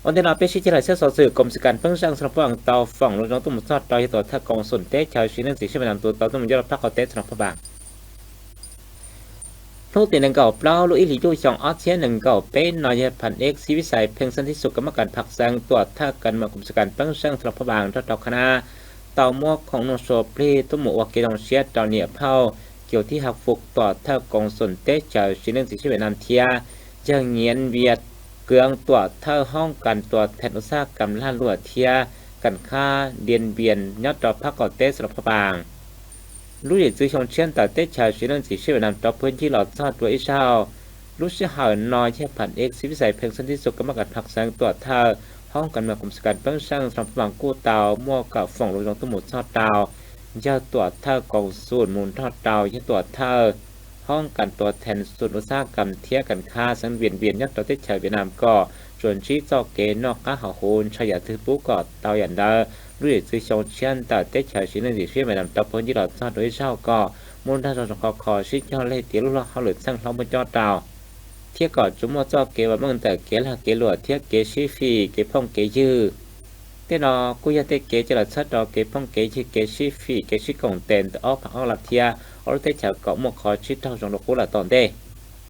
วันที่เราไปชี้แจงเชื่อสอสื่อกรมสการเพิ่งสร้างสำหรับฝั่งเตาฝั่งรถน้องตุ้มซอดต่อยต่อท่ากองส่วนเต้ชาวชีนั่งสีเชื่อมนำตัวเตาตุ้มยอดพักเขาเต้สำหรับพระบางลูกตีหนึ่งเก่าเปล่าลูกอิหลีจูช่องออสเชียหนึ่งเก่าเป็นนายพันเอกซีวิสัยเพ่งสันติสุขกรรมการผักแซงตัวท่ากันมากรมสการเพิ่งสร้างสำหรับพระบางทอดดอกคณะเตาหมวกของนโซปรีตุ้มหมูวาเกดองเชียเตาเนี่ยเผาเกี่ยวที่หักฟุกต่อท่ากองส่วนเต้ชาวชีนั่งสีเชื่อมนำเทียจะเงียนเวียดเกืองตัวเท่าห้องกันตัวแทนอุตสาหกรรมล่าลวดเทียกันค่าเดียนเบียนยอดดอกพักก่อเต้สำหรับพระบางรู้เหตุซื้อชงเชียนต่อเต้ชาวชีนั่งสีเชื่อมนำต่อพื้นที่หลอดซอดตัวอิชาวรู้เสียหายน้อยแค่ผันเอกสิวิสัยเพียงสันติสุขกรรมการผักแสงตัวเท่าห้องกันมากลุ่มสกัดเปิ้งช่างสำหรับพระบางกู้เตามั่วกับฝั่งลงตรงหมุดซอดเตาเจ้าตัวเท่ากองสูตรมูลทอดเตาเจ้าตัวเท่าห้องกันตัวแทนส่วนอุตสาหกรรมเทียกันค่าสังเวียนยักษ์ตัวเต้ชาวเวียดนามก็ส่วนชี้เจ้าเกนอกก้าหาโหนชายาถือปุ๊กอดเตาอย่างเดิมรู้เหตุซื้อชงเชียนต่อเต้ชาวชีนั่งสีเชื่อมนำต่อพื้นที่หลอดซอดโดยเช่าก็มูลท่าสองคอชิเจ้าเล่เตี๋ยวลูกเขาหลุดสร้างเขาบนจอเตาเที่ยก่อนจุ่มว่าเจ้าเกว่าเมื่อแต่เกล่าเกลัวเที่ยเกชีฟีเกพ่องเกยือเต้นอกูยาเตเกจะหลัดชัดดอเกพ่องเกยือเกชีฟีเกชิกงเต็นแต่ออกผักออกหลับเทียออกเตชาวเกาะหมกคอชิดเท่าจงดอกกุหลาบตอนเต้